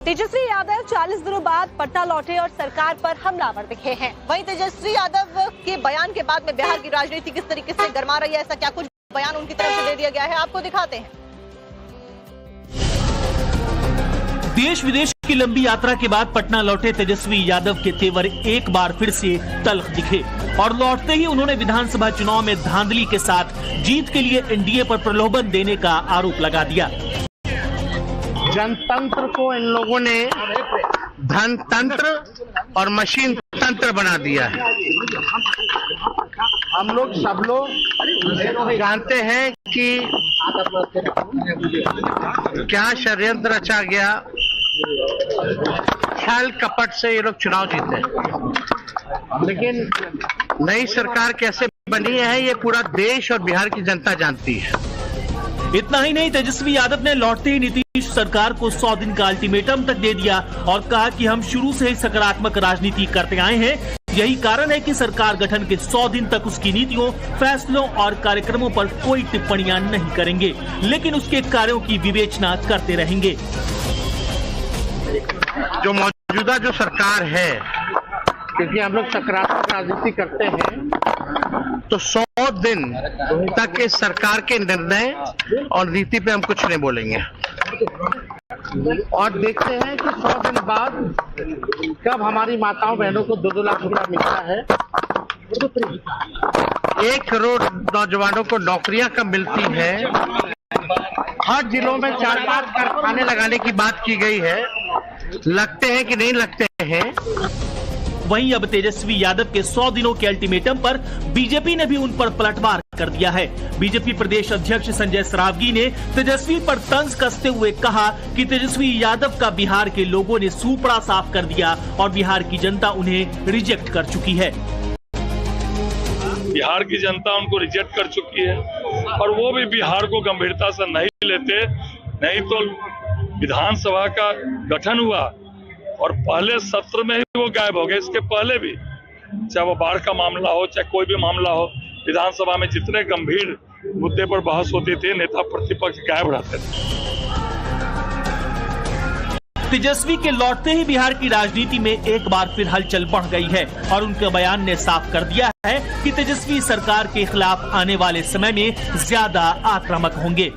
तेजस्वी यादव 40 दिनों बाद पटना लौटे और सरकार पर हमलावर दिखे हैं। वहीं तेजस्वी यादव के बयान के बाद में बिहार की राजनीति किस तरीके से गरमा रही है, ऐसा क्या कुछ बयान उनकी तरफ से दे दिया गया है, आपको दिखाते हैं। देश विदेश की लंबी यात्रा के बाद पटना लौटे तेजस्वी यादव के तेवर एक बार फिर से तल्ख दिखे और लौटते ही उन्होंने विधानसभा चुनाव में धांधली के साथ जीत के लिए एनडीए पर प्रलोभन देने का आरोप लगा दिया। जनतंत्र को इन लोगों ने धनतंत्र और मशीन तंत्र बना दिया है। हम लोग सब लोग जानते हैं कि क्या षड्यंत्र रचा गया, छल कपट से ये लोग चुनाव जीते, लेकिन नई सरकार कैसे बनी है ये पूरा देश और बिहार की जनता जानती है। इतना ही नहीं, तेजस्वी यादव ने लौटते ही नीतीश सरकार को 100 दिन का अल्टीमेटम तक दे दिया और कहा कि हम शुरू से ही सकारात्मक राजनीति करते आए हैं। यही कारण है कि सरकार गठन के 100 दिन तक उसकी नीतियों, फैसलों और कार्यक्रमों पर कोई टिप्पणियां नहीं करेंगे, लेकिन उसके कार्यों की विवेचना करते रहेंगे। जो मौजूदा जो सरकार है, क्योंकि हम लोग सकारात्मक राजनीति करते हैं, तो 100 दिन तक इस सरकार के निर्णय और नीति पे हम कुछ नहीं बोलेंगे और देखते हैं कि 100 दिन बाद कब हमारी माताओं बहनों को 2-2 लाख रुपया मिलता है, 1 करोड़ नौजवानों को नौकरियां कब मिलती है, हर जिलों में 4-5 कारखाने लगाने की बात की गई है, लगते हैं कि नहीं लगते हैं। वहीं अब तेजस्वी यादव के 100 दिनों के अल्टीमेटम पर बीजेपी ने भी उन पर पलटवार कर दिया है। बीजेपी प्रदेश अध्यक्ष संजय सरावगी ने तेजस्वी पर तंज कसते हुए कहा कि तेजस्वी यादव का बिहार के लोगों ने सूपड़ा साफ कर दिया और बिहार की जनता उन्हें रिजेक्ट कर चुकी है। बिहार की जनता उनको रिजेक्ट कर चुकी है और वो भी बिहार को गंभीरता से नहीं लेते। नहीं तो विधानसभा का गठन हुआ और पहले सत्र में ही वो गायब हो गए। इसके पहले भी, चाहे वो बाढ़ का मामला हो, चाहे कोई भी मामला हो, विधानसभा में जितने गंभीर मुद्दे पर बहस होती थी, नेता प्रतिपक्ष गायब रहते थे। तेजस्वी के लौटते ही बिहार की राजनीति में एक बार फिर हलचल बढ़ गई है और उनके बयान ने साफ कर दिया है कि तेजस्वी सरकार के खिलाफ आने वाले समय में ज्यादा आक्रामक होंगे।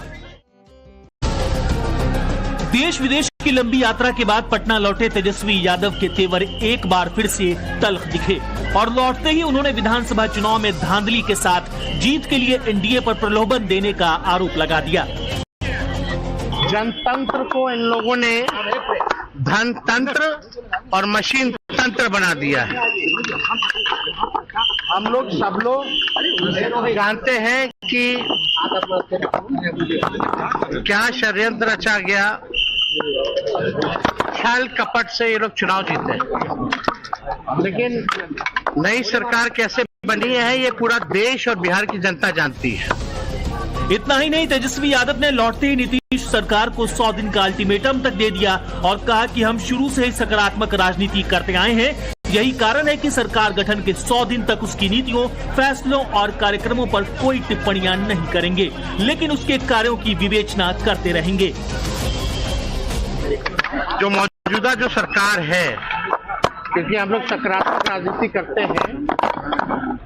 देश विदेश की लंबी यात्रा के बाद पटना लौटे तेजस्वी यादव के तेवर एक बार फिर से तल्ख दिखे और लौटते ही उन्होंने विधानसभा चुनाव में धांधली के साथ जीत के लिए एनडीए पर प्रलोभन देने का आरोप लगा दिया। जनतंत्र को इन लोगों ने धनतंत्र और मशीन तंत्र बना दिया है। हम लोग सब लोग जानते हैं कि क्या षड्यंत्र रचा गया, छल कपट से ये लोग चुनाव जीते, लेकिन नई सरकार कैसे बनी है ये पूरा देश और बिहार की जनता जानती है। इतना ही नहीं, तेजस्वी यादव ने लौटते ही नीतीश सरकार को 100 दिन का अल्टीमेटम तक दे दिया और कहा कि हम शुरू से ही सकारात्मक राजनीति करते आए हैं। यही कारण है कि सरकार गठन के 100 दिन तक उसकी नीतियों, फैसलों और कार्यक्रमों पर कोई टिप्पणियां नहीं करेंगे, लेकिन उसके कार्यों की विवेचना करते रहेंगे। जो मौजूदा जो सरकार है, क्योंकि हम लोग सकारात्मक राजनीति करते हैं,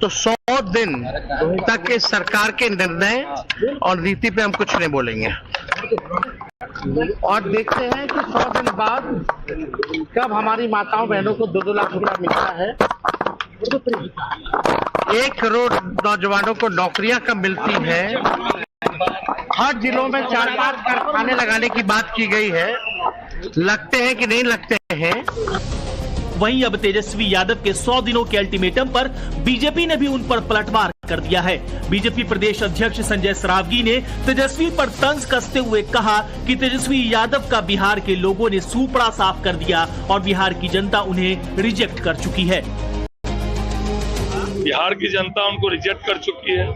तो 100 दिन तक इस सरकार के निर्णय और नीति पे हम कुछ नहीं बोलेंगे और देखते हैं कि 100 दिन बाद कब हमारी माताओं बहनों को 2-2 लाख रुपया मिलता है, 1 करोड़ नौजवानों को नौकरियां कब मिलती है, हर जिलों में 4-5 कारखाने लगाने की बात की गई है, लगते हैं कि नहीं लगते हैं। वहीं अब तेजस्वी यादव के 100 दिनों के अल्टीमेटम पर बीजेपी ने भी उन पर पलटवार कर दिया है। बीजेपी प्रदेश अध्यक्ष संजय सरावगी ने तेजस्वी पर तंज कसते हुए कहा कि तेजस्वी यादव का बिहार के लोगों ने सूपड़ा साफ कर दिया और बिहार की जनता उन्हें रिजेक्ट कर चुकी है। बिहार की जनता उनको रिजेक्ट कर चुकी है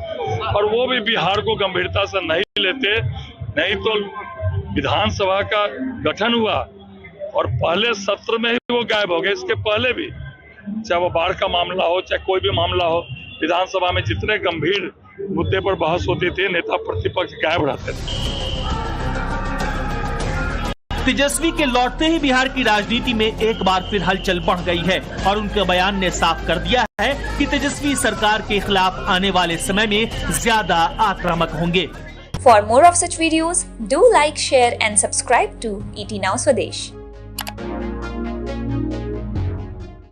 और वो भी बिहार को गंभीरता से नहीं लेते। नहीं तो विधानसभा का गठन हुआ और पहले सत्र में ही वो गायब हो गए। इसके पहले भी, चाहे वो बाढ़ का मामला हो, चाहे कोई भी मामला हो, विधानसभा में जितने गंभीर मुद्दे पर बहस होती थी, नेता प्रतिपक्ष गायब रहते थे। तेजस्वी के लौटते ही बिहार की राजनीति में एक बार फिर हलचल बढ़ गई है और उनके बयान ने साफ कर दिया है कि तेजस्वी सरकार के खिलाफ आने वाले समय में ज्यादा आक्रामक होंगे। For more of such videos, do like, share and subscribe to ET Now Swadesh.